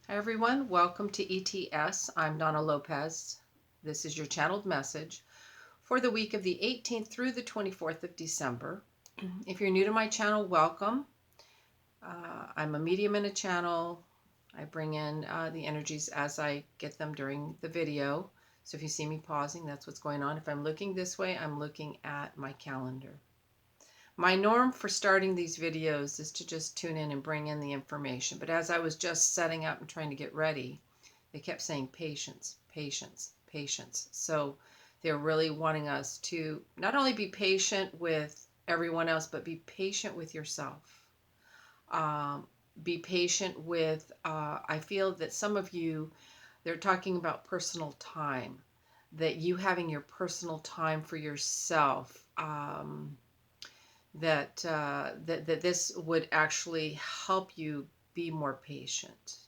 Hi everyone, welcome to ETS. I'm Donna Lopez. This is your channeled message for the week of the 18th through the 24th of December. If you're new to my channel, welcome. I'm a medium in a channel. I bring in the energies as I get them during the video. So if you see me pausing, that's what's going on. If I'm looking this way, I'm looking at my calendar. My norm for starting these videos is to just tune in and bring in the information. But as I was just setting up and trying to get ready, they kept saying patience, patience, patience. So they're really wanting us to not only be patient with everyone else, but be patient with yourself. Be patient with, I feel that some of you, they're talking about personal time, that you having your personal time for yourself. That this would actually help you be more patient.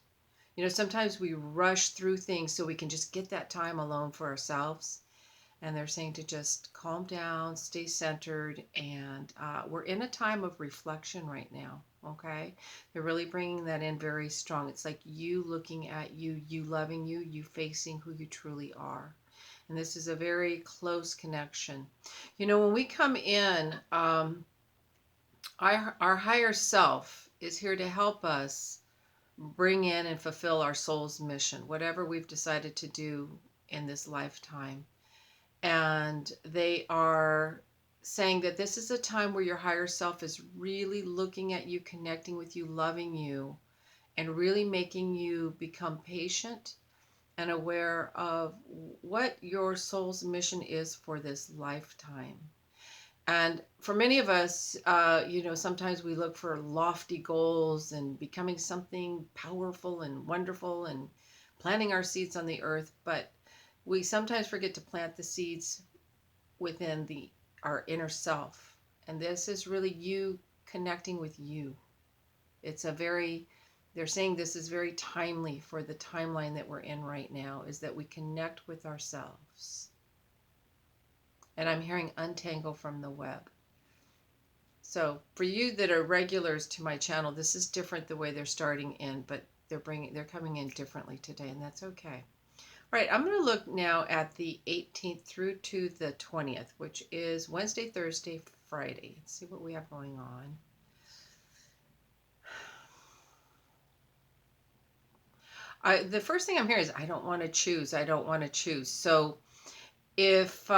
You know, sometimes we rush through things so we can just get that time alone for ourselves. And they're saying to just calm down, stay centered, and we're in a time of reflection right now. Okay, they're really bringing that in very strong. It's like you looking at you, you loving you, you facing who you truly are. And this is a very close connection. You know, when we come in, our higher self is here to help us bring in and fulfill our soul's mission, whatever we've decided to do in this lifetime. And they are saying that this is a time where your higher self is really looking at you, connecting with you, loving you, and really making you become patient and aware of what your soul's mission is for this lifetime. And for many of us, you know, sometimes we look for lofty goals and becoming something powerful and wonderful and planting our seeds on the earth, but we sometimes forget to plant the seeds within our inner self. And this is really you connecting with you. It's a very, they're saying this is very timely for the timeline that we're in right now, is that we connect with ourselves. And I'm hearing untangle from the web. So for you that are regulars to my channel, this is different the way they're starting in, but they're coming in differently today, and that's okay. All right, I'm going to look now at the 18th through to the 20th, which is Wednesday, Thursday, Friday. Let's see what we have going on. The first thing I'm hearing is I don't want to choose. I don't want to choose. So if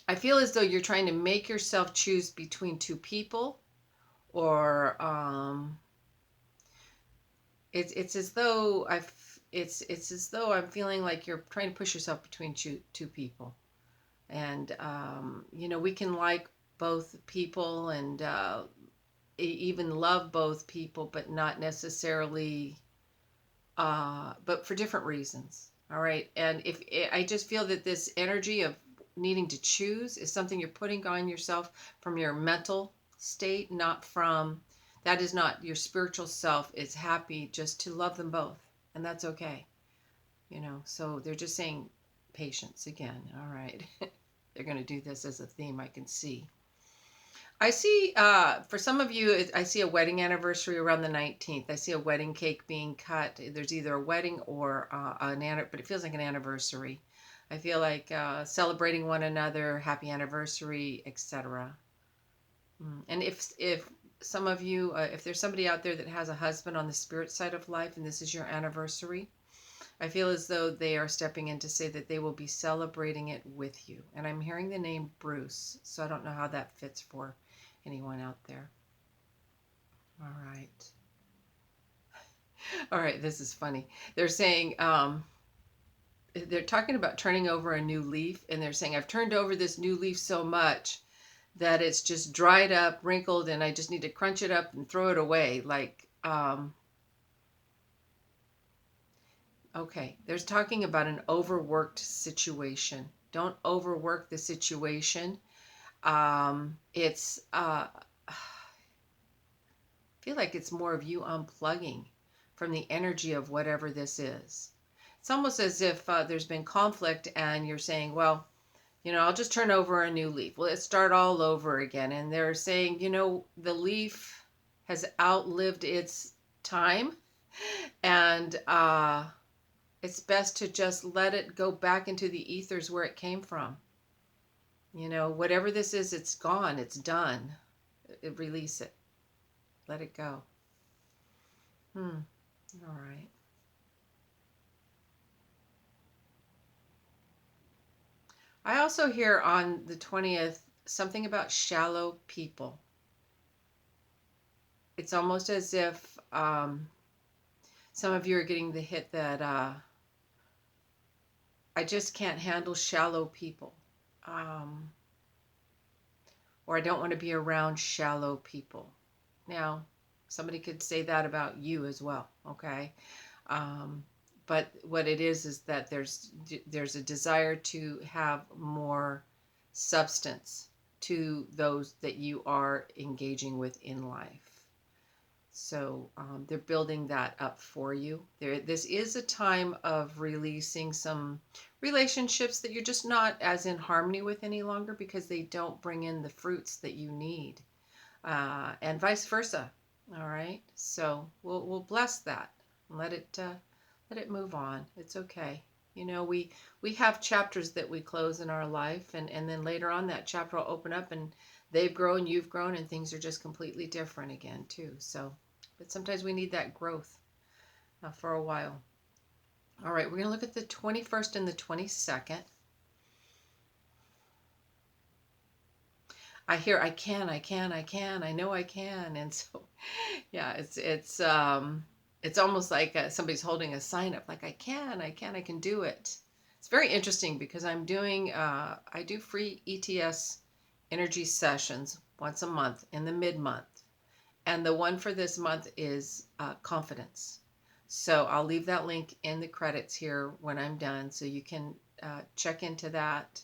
I feel as though you're trying to make yourself choose between two people, or it's as though it's as though I'm feeling like you're trying to push yourself between two people. And you know, we can like both people and even love both people, but not necessarily but for different reasons. All right. And if I just feel that this energy of needing to choose is something you're putting on yourself from your mental state, not from, that is not your spiritual self is happy just to love them both. And that's okay. You know, so they're just saying patience again. All right. They're going to do this as a theme, I can see. I see, for some of you, I see a wedding anniversary around the 19th. I see a wedding cake being cut. There's either a wedding or but it feels like an anniversary. I feel like celebrating one another, happy anniversary, etc. And if some of you, if there's somebody out there that has a husband on the spirit side of life and this is your anniversary, I feel as though they are stepping in to say that they will be celebrating it with you. And I'm hearing the name Bruce, so I don't know how that fits for anyone out there. All right. All right, this is funny. They're saying, they're talking about turning over a new leaf, and they're saying, I've turned over this new leaf so much that it's just dried up, wrinkled, and I just need to crunch it up and throw it away. Like, okay, there's talking about an overworked situation. Don't overwork the situation. It's I feel like it's more of you unplugging from the energy of whatever this is. It's almost as if there's been conflict and you're saying, well, you know, I'll just turn over a new leaf. Well, let's start all over again. And they're saying, you know, the leaf has outlived its time. And it's best to just let it go back into the ethers where it came from. You know, whatever this is, it's gone, it's done. Release it, let it go. All right. I also hear on the 20th something about shallow people. It's almost as if some of you are getting the hit that I just can't handle shallow people. Um, or I don't want to be around shallow people. Now, somebody could say that about you as well, okay? Um, but what it is that there's a desire to have more substance to those that you are engaging with in life. So they're building that up for you. This is a time of releasing some relationships that you're just not as in harmony with any longer because they don't bring in the fruits that you need, and vice versa. All right. So we'll bless that. Let it move on. It's okay. You know, we have chapters that we close in our life, and then later on that chapter will open up, and they've grown, you've grown, and things are just completely different again too. So, but sometimes we need that growth for a while. All right, we're going to look at the 21st and the 22nd. I hear I can, I know I can, and so yeah, it's almost like somebody's holding a sign up, like I can do it. It's very interesting because I do free ETS energy sessions once a month in the mid-month, and the one for this month is confidence. So I'll leave that link in the credits here when I'm done, so you can check into that.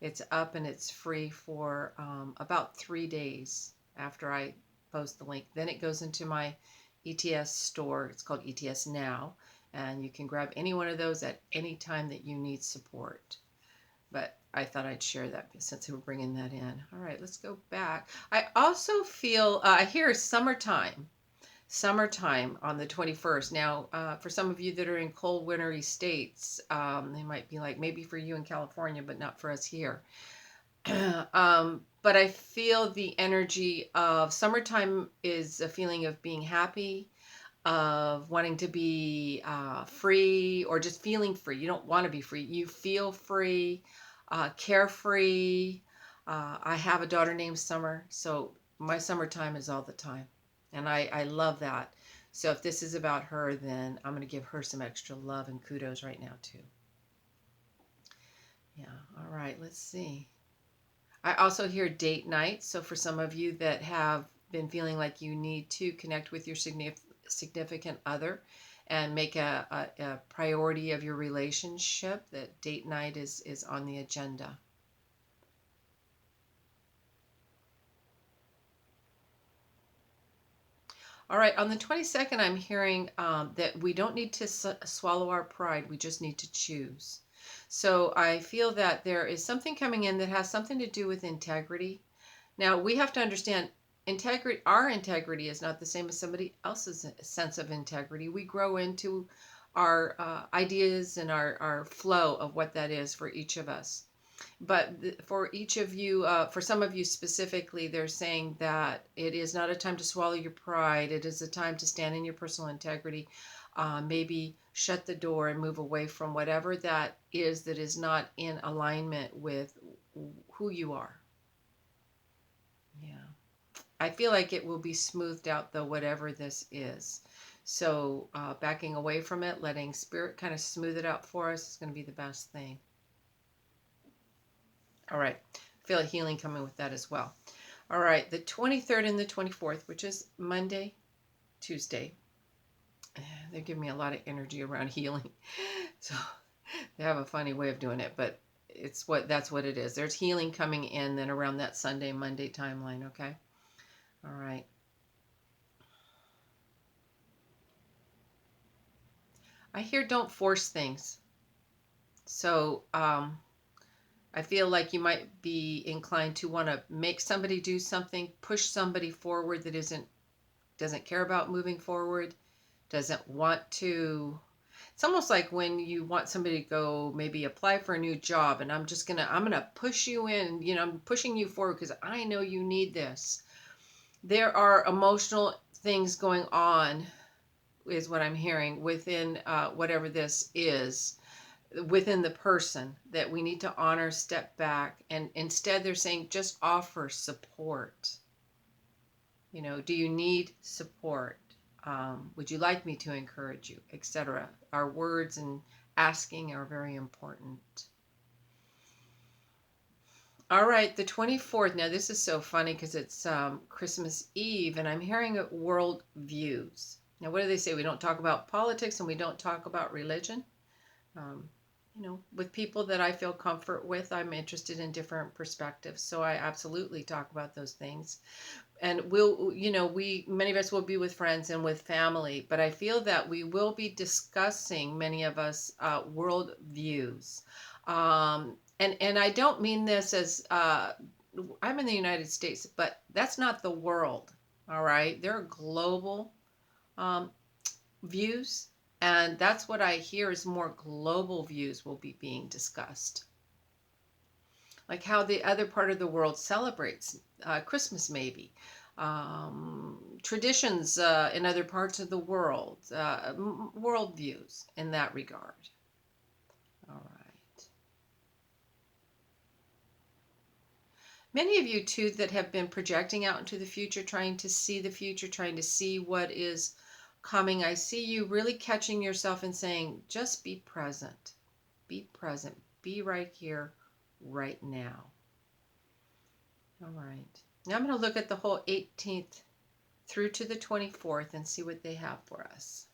It's up and it's free for about 3 days after I post the link. Then it goes into my ETS store. It's called ETS Now, and you can grab any one of those at any time that you need support. But I thought I'd share that since we're bringing that in. All right, let's go back. I also feel, I hear summertime on the 21st. Now, for some of you that are in cold, wintry states, they might be like, maybe for you in California, but not for us here. But I feel the energy of summertime is a feeling of being happy, of wanting to be free, or just feeling free. You don't want to be free. You feel free, carefree. I have a daughter named Summer, so my summertime is all the time. And I love that. So if this is about her, then I'm going to give her some extra love and kudos right now, too. Yeah. All right. Let's see. I also hear date night. So for some of you that have been feeling like you need to connect with your significant other and make a priority of your relationship, that date night is on the agenda. All right, on the 22nd, I'm hearing that we don't need to swallow our pride. We just need to choose. So I feel that there is something coming in that has something to do with integrity. Now, we have to understand integrity, our integrity is not the same as somebody else's sense of integrity. We grow into our ideas and our flow of what that is for each of us. But for each of you, for some of you specifically, they're saying that it is not a time to swallow your pride. It is a time to stand in your personal integrity. Maybe shut the door and move away from whatever that is not in alignment with who you are. Yeah. I feel like it will be smoothed out, though, whatever this is. So backing away from it, letting spirit kind of smooth it out for us is going to be the best thing. All right. I feel a healing coming with that as well. All right. The 23rd and the 24th, which is Monday, Tuesday. They're giving me a lot of energy around healing. So they have a funny way of doing it, but that's what it is. There's healing coming in then around that Sunday, Monday timeline, okay? All right. I hear don't force things. So I feel like you might be inclined to want to make somebody do something, push somebody forward that doesn't care about moving forward. doesn't want to. It's almost like when you want somebody to go maybe apply for a new job, and I'm gonna push you in, I'm pushing you forward because I know you need this. There are emotional things going on, is what I'm hearing within whatever this is, within the person, that we need to honor, step back, and instead they're saying just offer support. Do you need support? Would you like me to encourage you, etc.? Our words and asking are very important. All right, the 24th. Now, this is so funny because it's Christmas Eve, and I'm hearing world views. Now, what do they say? We don't talk about politics and we don't talk about religion. Um, with people that I feel comfort with, I'm interested in different perspectives. So I absolutely talk about those things. And many of us will be with friends and with family, but I feel that we will be discussing, many of us, world views. And I don't mean this as, I'm in the United States, but that's not the world. All right. There are global um, views. And that's what I hear is more global views will be being discussed. Like how the other part of the world celebrates Christmas, maybe. Traditions in other parts of the world, worldviews in that regard. All right. Many of you, too, that have been projecting out into the future, trying to see the future, trying to see what is coming, I see you really catching yourself and saying, just be present. Be present. Be right here, right now. All right. Now I'm going to look at the whole 18th through to the 24th and see what they have for us.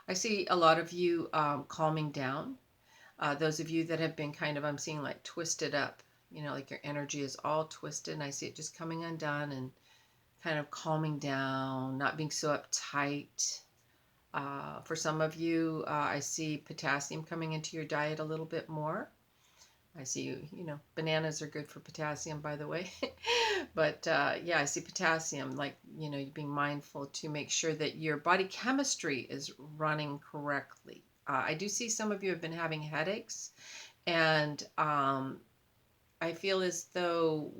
I see a lot of you calming down. Those of you that have been I'm seeing like twisted up, like your energy is all twisted, and I see it just coming undone and kind of calming down, not being so uptight. For some of you, I see potassium coming into your diet a little bit more. I see bananas are good for potassium, by the way. But yeah, I see potassium, like, you being mindful to make sure that your body chemistry is running correctly. I do see some of you have been having headaches, and I feel as though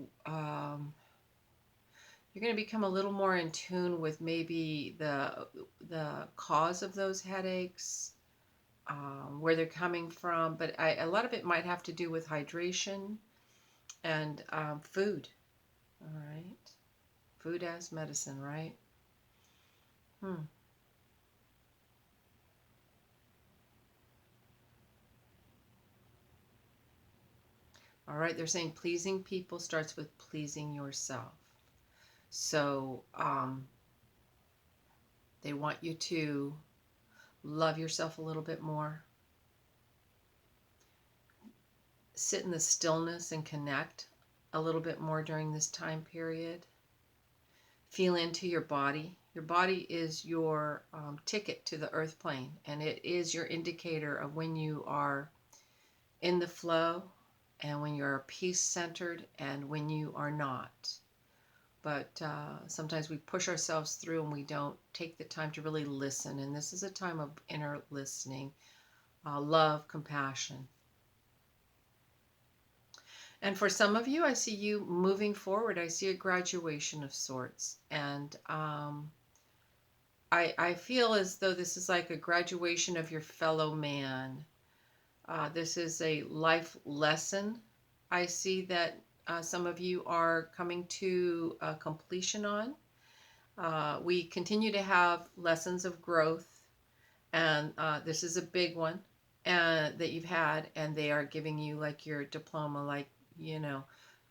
you're going to become a little more in tune with maybe the cause of those headaches, where they're coming from. But a lot of it might have to do with hydration and food. All right. Food as medicine, right? All right. They're saying pleasing people starts with pleasing yourself. So they want you to love yourself a little bit more. Sit in the stillness and connect a little bit more during this time period. Feel into your body. Your body is your ticket to the earth plane, and it is your indicator of when you are in the flow and when you're peace-centered and when you are not. But sometimes we push ourselves through and we don't take the time to really listen, and this is a time of inner listening, love, compassion. And for some of you, I see you moving forward. I see a graduation of sorts. And I feel as though this is like a graduation of your fellow man. This is a life lesson. I see that some of you are coming to completion on. We continue to have lessons of growth. And this is a big one that you've had. And they are giving you like your diploma, like,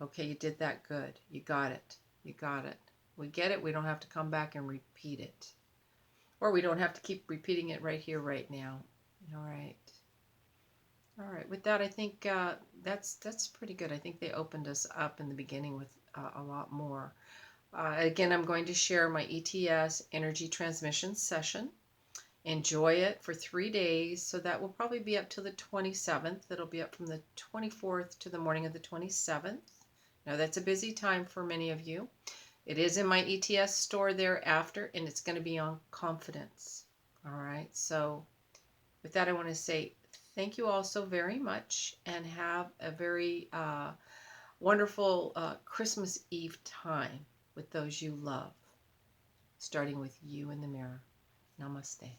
okay, you did that good. You got it. You got it. We get it. We don't have to come back and repeat it. Or we don't have to keep repeating it right here, right now. All right. All right. With that, I think that's pretty good. I think they opened us up in the beginning with a lot more. Again, I'm going to share my ETS energy transmission session. Enjoy it for 3 days. So that will probably be up till the 27th. It'll be up from the 24th to the morning of the 27th. Now that's a busy time for many of you. It is in my ETS store thereafter, and it's going to be on confidence. All right. So with that, I want to say thank you all so very much, and have a very wonderful Christmas Eve time with those you love, starting with you in the mirror. Namaste.